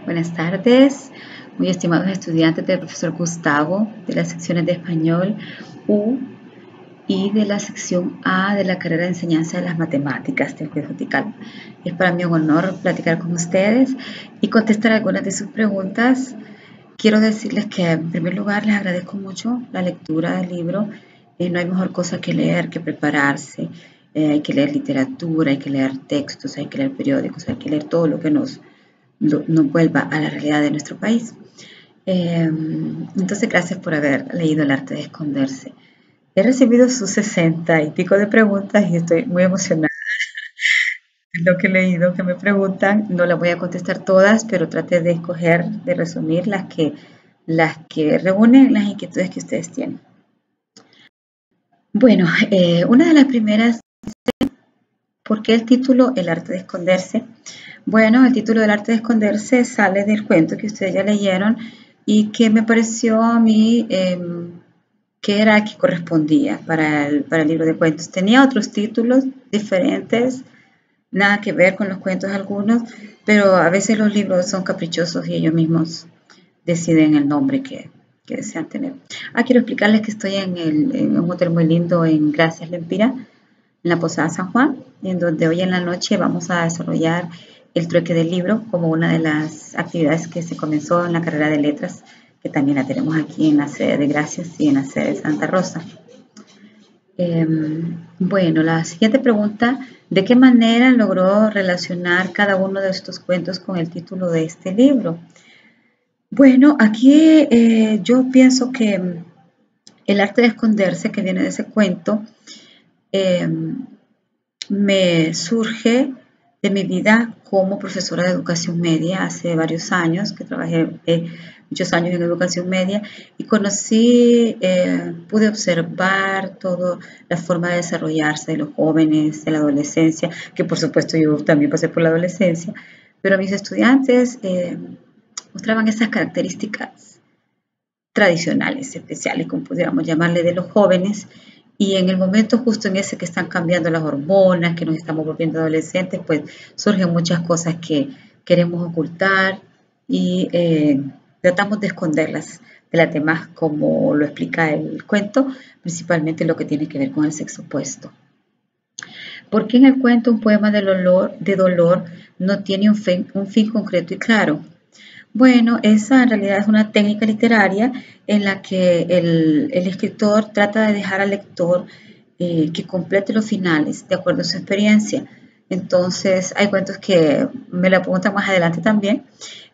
Buenas tardes, muy estimados estudiantes del profesor Gustavo de las secciones de Español U y de la sección A de la carrera de enseñanza de las matemáticas del juez vertical. Es para mí un honor platicar con ustedes y contestar algunas de sus preguntas. Quiero decirles que en primer lugar les agradezco mucho la lectura del libro. No hay mejor cosa que leer, que prepararse. Hay que leer literatura, hay que leer textos, hay que leer periódicos, hay que leer todo lo que nos vuelva a la realidad de nuestro país. Entonces, gracias por haber leído El arte de esconderse. He recibido sus 60 y pico de preguntas y estoy muy emocionada de lo que he leído, que me preguntan. No las voy a contestar todas, pero traté de escoger, de resumir las que reúnen las inquietudes que ustedes tienen. Bueno, una de las primeras, ¿por qué el título El arte de esconderse? Bueno, el título del arte de esconderse sale del cuento que ustedes ya leyeron y que me pareció a mí que era que correspondía para el libro de cuentos. Tenía otros títulos diferentes, nada que ver con los cuentos algunos, pero a veces los libros son caprichosos y ellos mismos deciden el nombre que desean tener. Quiero explicarles que estoy en un hotel muy lindo en Gracias Lempira, en la Posada San Juan, en donde hoy en la noche vamos a desarrollar el trueque del libro como una de las actividades que se comenzó en la carrera de letras, que también la tenemos aquí en la sede de Gracias y en la sede de Santa Rosa. Bueno, la siguiente pregunta, ¿de qué manera logró relacionar cada uno de estos cuentos con el título de este libro? Bueno, aquí yo pienso que el arte de esconderse, que viene de ese cuento, me surge de mi vida como profesora de educación media hace varios años, que trabajé muchos años en educación media y conocí, pude observar toda la forma de desarrollarse de los jóvenes, de la adolescencia, que por supuesto yo también pasé por la adolescencia, pero mis estudiantes mostraban esas características tradicionales, especiales, como pudiéramos llamarle, de los jóvenes. Y en el momento justo en ese que están cambiando las hormonas, que nos estamos volviendo adolescentes, pues surgen muchas cosas que queremos ocultar y tratamos de esconderlas de las demás, como lo explica el cuento, principalmente lo que tiene que ver con el sexo opuesto. ¿Por qué en el cuento un poema de dolor no tiene un fin concreto y claro? Bueno, esa en realidad es una técnica literaria en la que el escritor trata de dejar al lector que complete los finales de acuerdo a su experiencia. Entonces, hay cuentos que me la preguntan más adelante también,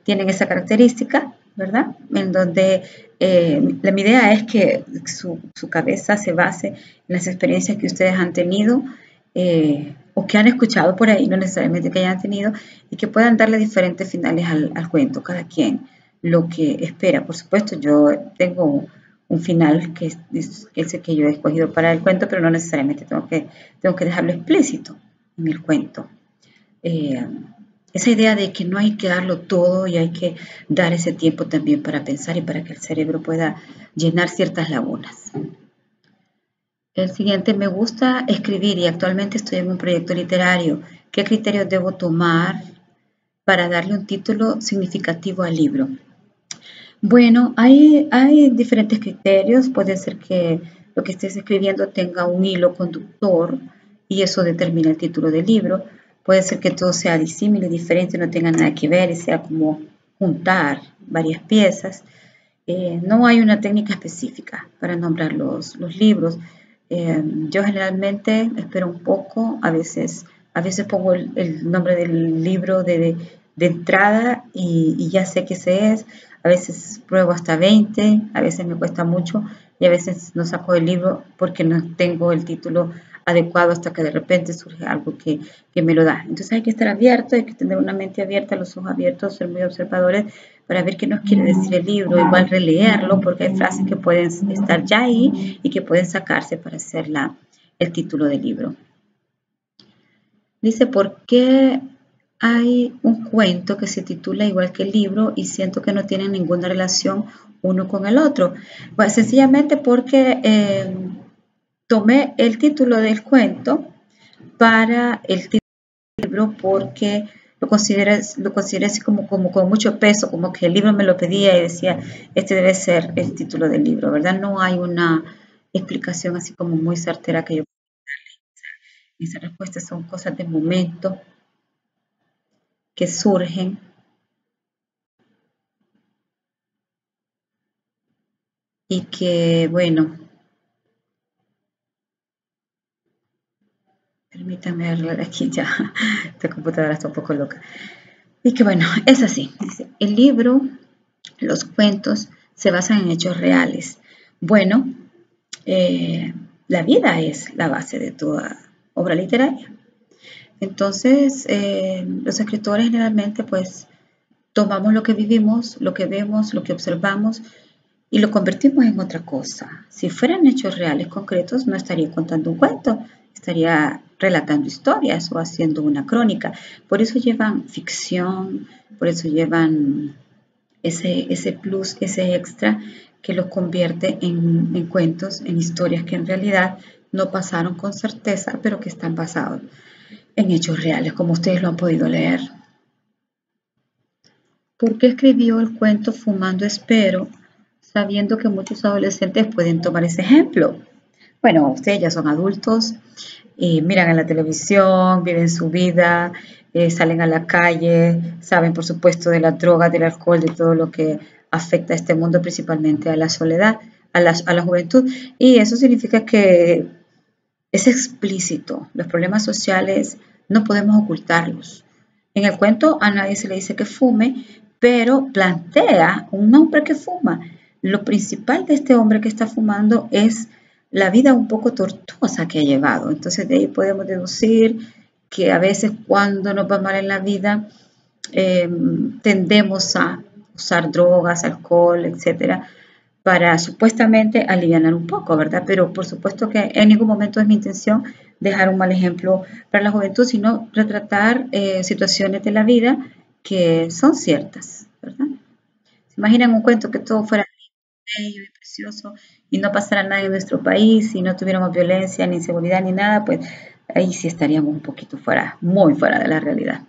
tienen esa característica, ¿verdad? En donde mi idea es que su cabeza se base en las experiencias que ustedes han tenido o que han escuchado por ahí, no necesariamente que hayan tenido, y que puedan darle diferentes finales al cuento, cada quien lo que espera. Por supuesto, yo tengo un final que es el que yo he escogido para el cuento, pero no necesariamente tengo que dejarlo explícito en el cuento. Esa idea de que no hay que darlo todo y hay que dar ese tiempo también para pensar y para que el cerebro pueda llenar ciertas lagunas. El siguiente, me gusta escribir y actualmente estoy en un proyecto literario. ¿Qué criterios debo tomar para darle un título significativo al libro? Bueno, hay diferentes criterios. Puede ser que lo que estés escribiendo tenga un hilo conductor y eso determina el título del libro. Puede ser que todo sea disímil y diferente, no tenga nada que ver y sea como juntar varias piezas. No hay una técnica específica para nombrar los libros. Yo generalmente espero un poco, a veces pongo el nombre del libro de entrada y ya sé que ese es. A veces pruebo hasta 20, a veces me cuesta mucho y a veces no saco el libro porque no tengo el título adecuado hasta que de repente surge algo que me lo da. Entonces hay que estar abierto, hay que tener una mente abierta, los ojos abiertos, ser muy observadores para ver qué nos quiere decir el libro, igual releerlo porque hay frases que pueden estar ya ahí y que pueden sacarse para hacer el título del libro. Dice, ¿por qué hay un cuento que se titula igual que el libro y siento que no tienen ninguna relación uno con el otro? Pues sencillamente porque tomé el título del cuento para el título del libro porque lo consideré así como con mucho peso, como que el libro me lo pedía y decía, este debe ser el título del libro, ¿verdad? No hay una explicación así como muy certera que yo. Esas respuestas son cosas de momento que surgen y que, bueno, permítanme hablar aquí ya, esta computadora está un poco loca. Y que bueno, es así. Dice, el libro, los cuentos se basan en hechos reales. Bueno, la vida es la base de toda obra literaria. Entonces, los escritores generalmente pues tomamos lo que vivimos, lo que vemos, lo que observamos y lo convertimos en otra cosa. Si fueran hechos reales concretos, no estaría contando un cuento, estaría relatando historias o haciendo una crónica. Por eso llevan ficción, por eso llevan ese plus, ese extra que los convierte en cuentos, en historias que en realidad no pasaron con certeza, pero que están basados en hechos reales, como ustedes lo han podido leer. ¿Por qué escribió el cuento Fumando Espero, sabiendo que muchos adolescentes pueden tomar ese ejemplo? Bueno, ustedes ya son adultos, miran en la televisión, viven su vida, salen a la calle, saben por supuesto de la droga, del alcohol, de todo lo que afecta a este mundo, principalmente a la soledad, a la juventud. Y eso significa que es explícito. Los problemas sociales no podemos ocultarlos. En el cuento a nadie se le dice que fume, pero plantea un hombre que fuma. Lo principal de este hombre que está fumando es la vida un poco tortuosa que ha llevado. Entonces de ahí podemos deducir que a veces cuando nos va mal en la vida tendemos a usar drogas, alcohol, etcétera, para supuestamente aliviar un poco, ¿verdad? Pero por supuesto que en ningún momento es mi intención dejar un mal ejemplo para la juventud, sino retratar situaciones de la vida que son ciertas, ¿verdad? ¿Se imaginan un cuento que todo fuera bello y precioso y no pasara nada en nuestro país y no tuviéramos violencia, ni inseguridad, ni nada? Pues ahí sí estaríamos un poquito fuera, muy fuera de la realidad.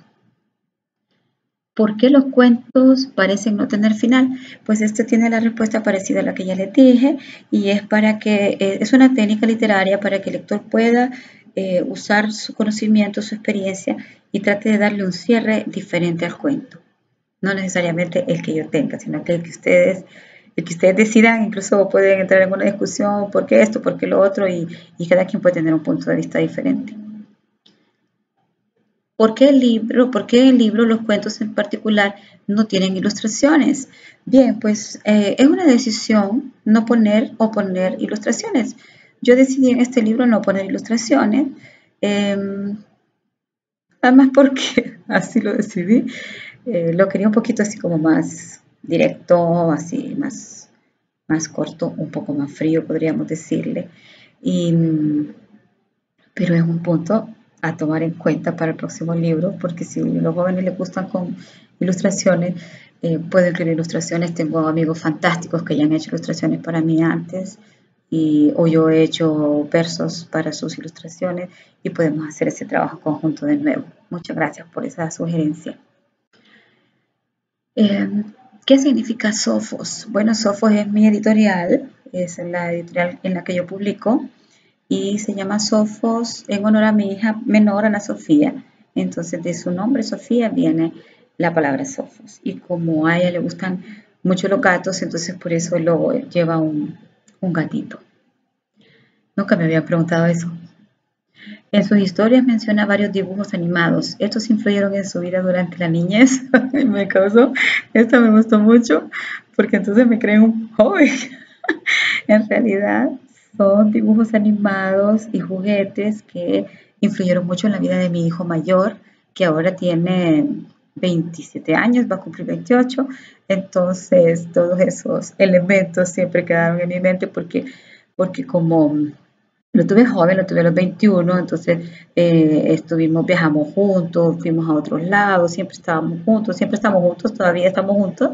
¿Por qué los cuentos parecen no tener final? Pues esto tiene la respuesta parecida a la que ya les dije y es para que es una técnica literaria para que el lector pueda usar su conocimiento, su experiencia y trate de darle un cierre diferente al cuento. No necesariamente el que yo tenga, sino que el que ustedes decidan, incluso pueden entrar en una discusión, ¿por qué esto, por qué lo otro? Y cada quien puede tener un punto de vista diferente. ¿Por qué el libro, los cuentos en particular, no tienen ilustraciones? Bien, pues es una decisión no poner o poner ilustraciones. Yo decidí en este libro no poner ilustraciones, eh, además porque así lo decidí. Lo quería un poquito así como más directo, así más corto, un poco más frío, podríamos decirle. Y, pero es un punto a tomar en cuenta para el próximo libro, porque si a los jóvenes les gustan con ilustraciones, puedo incluir ilustraciones. Tengo amigos fantásticos que ya han hecho ilustraciones para mí antes, o yo he hecho versos para sus ilustraciones y podemos hacer ese trabajo conjunto de nuevo. Muchas gracias por esa sugerencia. Eh, ¿Qué significa Sofos? Bueno, Sofos es mi editorial, es la editorial en la que yo publico y se llama Sofos en honor a mi hija menor, Ana Sofía. Entonces, de su nombre, Sofía, viene la palabra Sofos. Y como a ella le gustan mucho los gatos, entonces por eso lo lleva un gatito. Nunca me había preguntado eso. En sus historias menciona varios dibujos animados. ¿Estos influyeron en su vida durante la niñez? Me causó, esto me gustó mucho, porque entonces me creen un joven. En realidad son dibujos animados y juguetes que influyeron mucho en la vida de mi hijo mayor, que ahora tiene 27 años, va a cumplir 28. Entonces todos esos elementos siempre quedaron en mi mente porque como lo tuve joven, lo tuve a los 21, entonces viajamos juntos, fuimos a otros lados, siempre estamos juntos, todavía estamos juntos.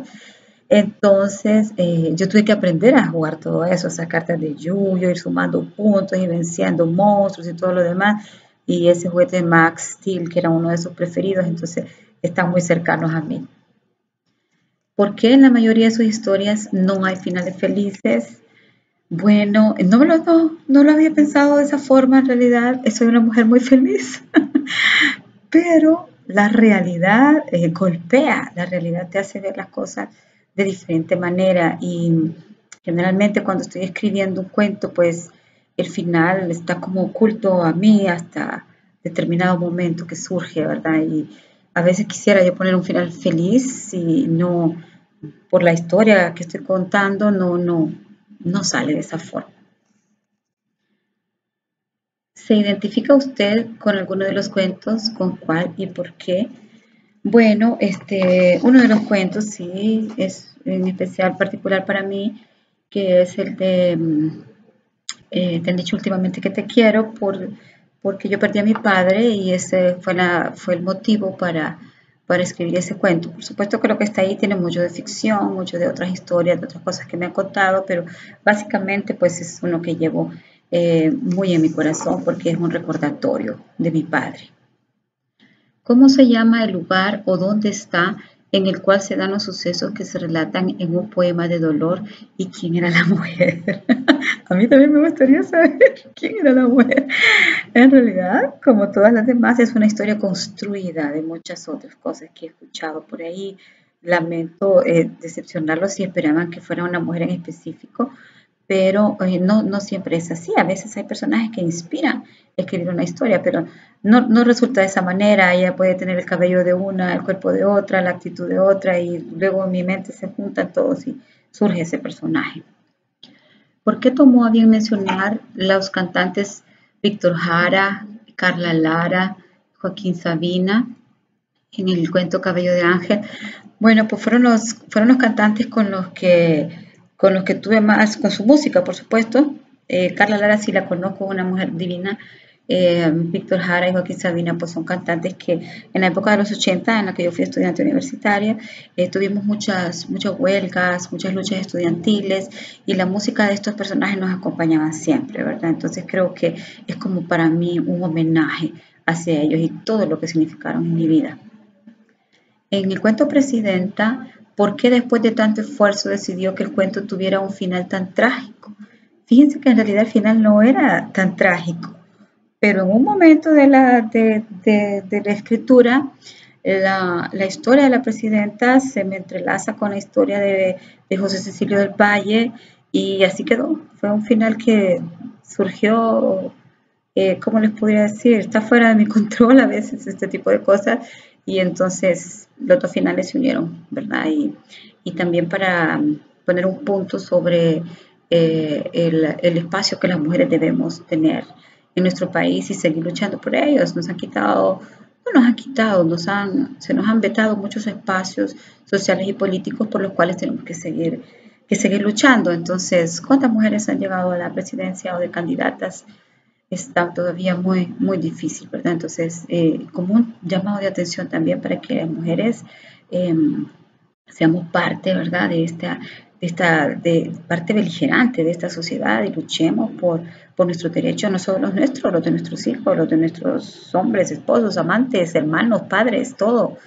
Entonces, yo tuve que aprender a jugar todo eso, a sacar cartas de Yu-Gi-Oh, ir sumando puntos y venciendo monstruos y todo lo demás. Y ese juguete de Max Steel, que era uno de sus preferidos, entonces están muy cercanos a mí. ¿Por qué en la mayoría de sus historias no hay finales felices? Bueno, no lo había pensado de esa forma en realidad. Soy una mujer muy feliz, pero la realidad golpea, la realidad te hace ver las cosas de diferente manera y generalmente cuando estoy escribiendo un cuento, pues el final está como oculto a mí hasta determinado momento que surge, ¿verdad? Y a veces quisiera yo poner un final feliz y no, por la historia que estoy contando, no sale de esa forma. ¿Se identifica usted con alguno de los cuentos? ¿Con cuál y por qué? Bueno, uno de los cuentos sí es en especial particular para mí, que es el de Te han dicho últimamente que te quiero porque yo perdí a mi padre y ese fue el motivo para escribir ese cuento. Por supuesto que lo que está ahí tiene mucho de ficción, mucho de otras historias, de otras cosas que me han contado, pero básicamente pues es uno que llevo muy en mi corazón porque es un recordatorio de mi padre. ¿Cómo se llama el lugar o dónde está en el cual se dan los sucesos que se relatan en un poema de dolor y quién era la mujer? A mí también me gustaría saber quién era la mujer. En realidad, como todas las demás, es una historia construida de muchas otras cosas que he escuchado por ahí. Lamento decepcionarlos si esperaban que fuera una mujer en específico, pero no siempre es así. A veces hay personajes que inspiran escribir una historia, pero no resulta de esa manera. Ella puede tener el cabello de una, el cuerpo de otra, la actitud de otra, y luego en mi mente se juntan todos y surge ese personaje. ¿Por qué tomó a bien mencionar los cantantes Víctor Jara, Carla Lara, Joaquín Sabina en el cuento Cabello de Ángel? Bueno, pues fueron los cantantes con los que tuve más, con su música, por supuesto. Carla Lara sí la conozco, una mujer divina. Víctor Jara y Joaquín Sabina, pues son cantantes que en la época de los 80, en la que yo fui estudiante universitaria, tuvimos muchas huelgas, muchas luchas estudiantiles y la música de estos personajes nos acompañaba siempre, ¿verdad? Entonces creo que es como para mí un homenaje hacia ellos y todo lo que significaron en mi vida. En el cuento Presidenta, ¿por qué después de tanto esfuerzo decidió que el cuento tuviera un final tan trágico? Fíjense que en realidad el final no era tan trágico, pero en un momento de la escritura, la historia de la presidenta se me entrelaza con la historia de José Cecilio del Valle y así quedó. Fue un final que surgió, ¿cómo les podría decir? Está fuera de mi control a veces este tipo de cosas y entonces los dos finales se unieron, ¿verdad? Y también para poner un punto sobre el espacio que las mujeres debemos tener en nuestro país y seguir luchando por ellos. Nos han quitado, no nos han quitado, se nos han vetado muchos espacios sociales y políticos por los cuales tenemos que seguir luchando. Entonces, ¿cuántas mujeres han llegado a la presidencia o de candidatas? Está todavía muy difícil, ¿verdad? Entonces, como un llamado de atención también para que las mujeres eh, seamos parte, ¿verdad? De parte beligerante de esta sociedad y luchemos por nuestros derechos, no solo los nuestros, los de nuestros hijos, los de nuestros hombres, esposos, amantes, hermanos, padres, todo.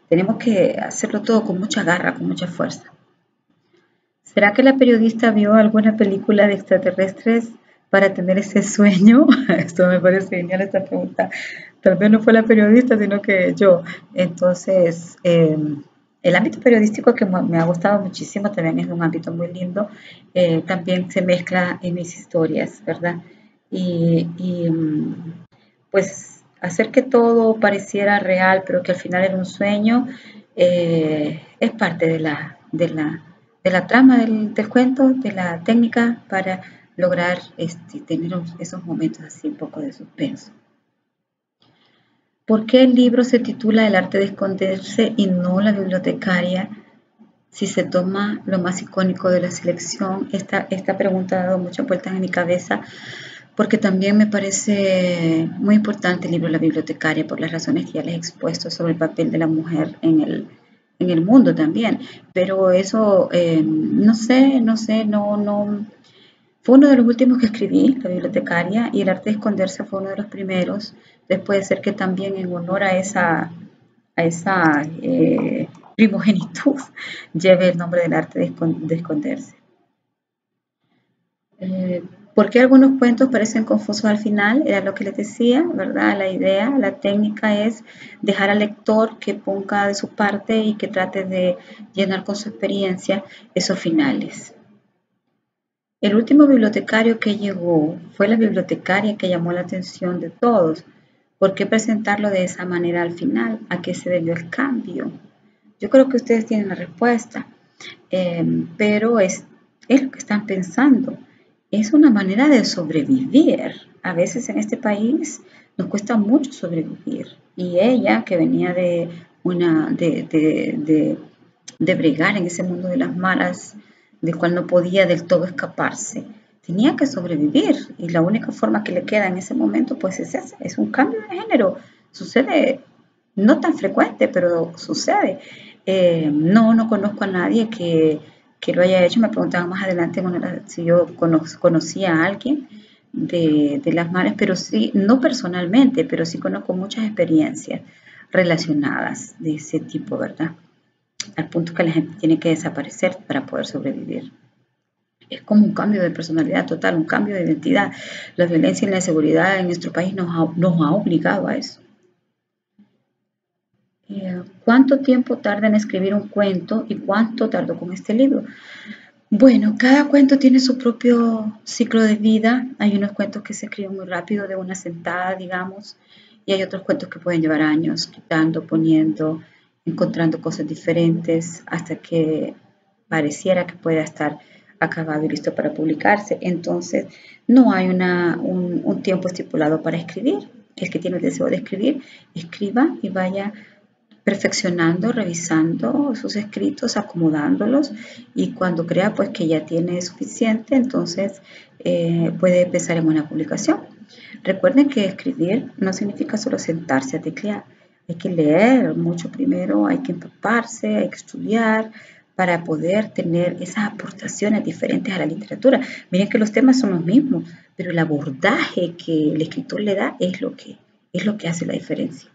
Tenemos que hacerlo todo con mucha garra, con mucha fuerza. ¿Será que la periodista vio alguna película de extraterrestres para tener ese sueño? Esto me parece genial esta pregunta. Tal vez no fue la periodista, sino que yo. Entonces, el ámbito periodístico que me ha gustado muchísimo también es un ámbito muy lindo. También se mezcla en mis historias, ¿verdad? Pues hacer que todo pareciera real, pero que al final era un sueño, es parte de la trama del cuento, de la técnica para lograr tener esos momentos así un poco de suspenso. ¿Por qué el libro se titula El arte de esconderse y no La bibliotecaria? Si se toma lo más icónico de la selección, esta pregunta ha dado muchas vueltas en mi cabeza porque también me parece muy importante el libro La bibliotecaria por las razones que ya les he expuesto sobre el papel de la mujer en el mundo también. Pero eso, no. Fue uno de los últimos que escribí, La bibliotecaria, y El arte de esconderse fue uno de los primeros. Puede ser que también en honor esa primogenitud lleve el nombre del arte de esconderse. ¿Por qué algunos cuentos parecen confusos al final? Era lo que les decía, ¿verdad? La idea, la técnica es dejar al lector que ponga de su parte y que trate de llenar con su experiencia esos finales. El último bibliotecario que llegó fue la bibliotecaria que llamó la atención de todos. ¿Por qué presentarlo de esa manera al final? ¿A qué se debió el cambio? Yo creo que ustedes tienen la respuesta, pero es lo que están pensando. Es una manera de sobrevivir. A veces en este país nos cuesta mucho sobrevivir. Y ella, que venía de bregar en ese mundo de las malas, del cual no podía del todo escaparse, tenía que sobrevivir. Y la única forma que le queda en ese momento, pues es esa, es un cambio de género. Sucede, no tan frecuente, pero sucede. No conozco a nadie que lo haya hecho. Me preguntaban más adelante si yo conocía a alguien de las mares, pero sí, no personalmente, pero sí conozco muchas experiencias relacionadas de ese tipo, ¿verdad? Al punto que la gente tiene que desaparecer para poder sobrevivir. Es como un cambio de personalidad total, un cambio de identidad. La violencia y la inseguridad en nuestro país nos ha obligado a eso. ¿Cuánto tiempo tarda en escribir un cuento y cuánto tardó con este libro? Bueno, cada cuento tiene su propio ciclo de vida. Hay unos cuentos que se escriben muy rápido, de una sentada, digamos, y hay otros cuentos que pueden llevar años, quitando, poniendo, encontrando cosas diferentes, hasta que pareciera que pueda estar acabado y listo para publicarse. Entonces, no hay un tiempo estipulado para escribir. El que tiene el deseo de escribir, escriba y vaya perfeccionando, revisando sus escritos, acomodándolos, y cuando crea pues que ya tiene suficiente, entonces puede empezar en una publicación. Recuerden que escribir no significa solo sentarse a teclear. Hay que leer mucho primero, hay que empaparse, hay que estudiar para poder tener esas aportaciones diferentes a la literatura. Miren que los temas son los mismos, pero el abordaje que el escritor le da es lo que hace la diferencia.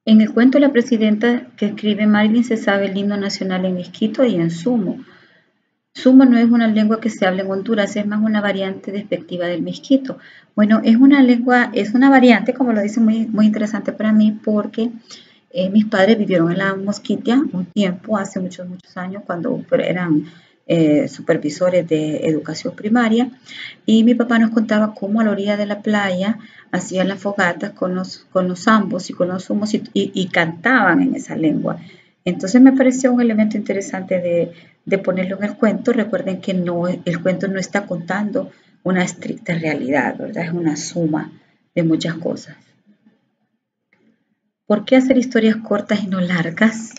En el cuento La presidenta que escribe Marilyn se sabe el himno nacional en miskito y en sumo. Sumo no es una lengua que se habla en Honduras, es más una variante despectiva del miskito. Bueno, es una variante, como lo dice, muy, muy interesante para mí, porque mis padres vivieron en la Mosquitia un tiempo, hace muchos, muchos años, cuando eran supervisores de educación primaria, y mi papá nos contaba cómo a la orilla de la playa hacían las fogatas con los ambos y con los humos y cantaban en esa lengua. Entonces me pareció un elemento interesante de ponerlo en el cuento. Recuerden que el cuento no está contando una estricta realidad, ¿verdad? Es una suma de muchas cosas. ¿Por qué hacer historias cortas y no largas?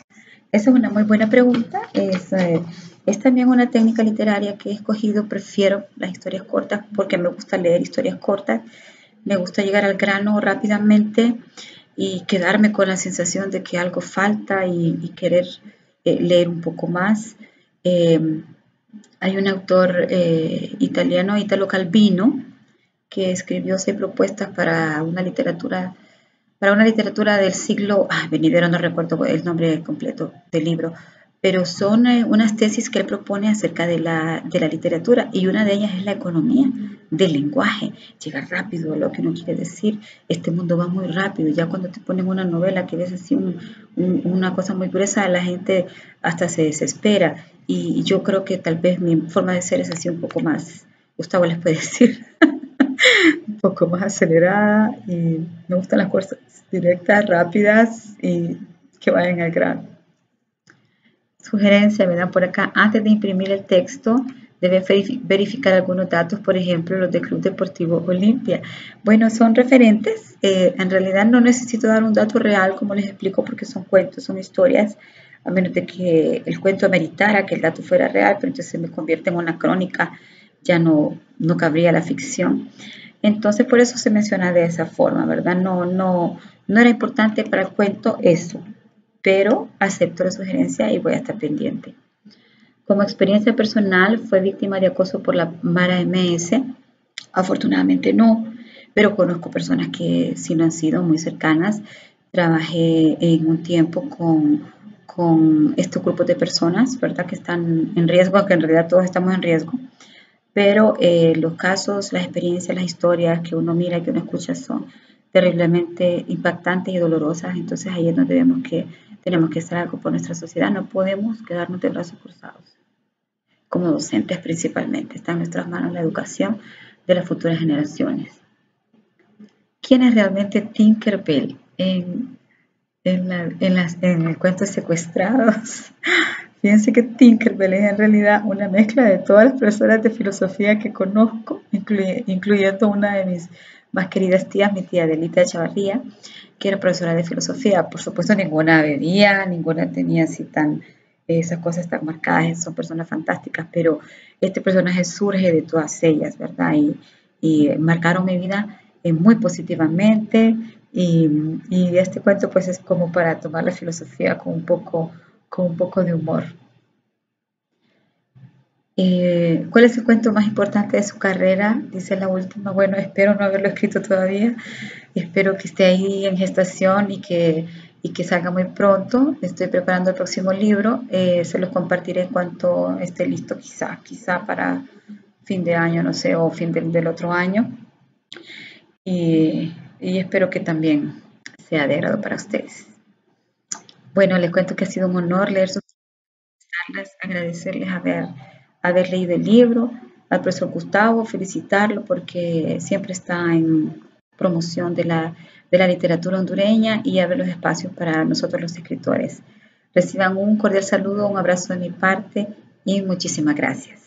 Esa es una muy buena pregunta. Es también una técnica literaria que he escogido. Prefiero las historias cortas porque me gusta leer historias cortas. Me gusta llegar al grano rápidamente y quedarme con la sensación de que algo falta y querer leer un poco más. Hay un autor italiano, Italo Calvino, que escribió 6 propuestas para una literatura del siglo venidero, no recuerdo el nombre completo del libro, pero son unas tesis que él propone acerca de la literatura, y una de ellas es la economía del lenguaje, llegar rápido a lo que uno quiere decir. Este mundo va muy rápido, ya cuando te ponen una novela que ves así una cosa muy gruesa, la gente hasta se desespera, y yo creo que tal vez mi forma de ser es así un poco más, Gustavo les puede decir, un poco más acelerada, y me gustan las cosas directas, rápidas y que vayan al grano. Sugerencia, me dan por acá: antes de imprimir el texto deben verificar algunos datos, por ejemplo los del Club Deportivo Olimpia. Bueno, son referentes, en realidad no necesito dar un dato real, como les explico, porque son cuentos, son historias, a menos de que el cuento ameritara que el dato fuera real, pero entonces se me convierte en una crónica, ya no cabría la ficción. Entonces por eso se menciona de esa forma, ¿verdad? No era importante para el cuento eso, pero acepto la sugerencia y voy a estar pendiente. Como experiencia personal, ¿fue víctima de acoso por la Mara MS? Afortunadamente no, pero conozco personas que sí no han sido muy cercanas. Trabajé en un tiempo con estos grupos de personas, ¿verdad? Que están en riesgo, que en realidad todos estamos en riesgo, pero los casos, las experiencias, las historias que uno mira y que uno escucha son terriblemente impactantes y dolorosas. Entonces ahí es donde tenemos que hacer algo por nuestra sociedad. No podemos quedarnos de brazos cruzados. Como docentes principalmente, está en nuestras manos la educación de las futuras generaciones. ¿Quién es realmente Tinkerbell en el cuento Secuestrados? Fíjense que Tinkerbell es en realidad una mezcla de todas las profesoras de filosofía que conozco, incluyendo una de mis más queridas tías, mi tía Adelita Chavarría, que era profesora de filosofía. Por supuesto, ninguna bebía, ninguna tenía así esas cosas tan marcadas, son personas fantásticas, pero este personaje surge de todas ellas, ¿verdad? Y marcaron mi vida muy positivamente, y este cuento pues es como para tomar la filosofía con un poco de humor. ¿Cuál es el cuento más importante de su carrera? Dice la última. Bueno, espero no haberlo escrito todavía. Espero que esté ahí en gestación y que salga muy pronto. Estoy preparando el próximo libro. Se los compartiré en cuanto esté listo, quizá para fin de año, no sé, o fin del otro año. Y espero que también sea de agrado para ustedes. Bueno, les cuento que ha sido un honor leer sus charlas, agradecerles haber leído el libro, al profesor Gustavo, felicitarlo porque siempre está en promoción de la literatura hondureña y abre los espacios para nosotros los escritores. Reciban un cordial saludo, un abrazo de mi parte y muchísimas gracias.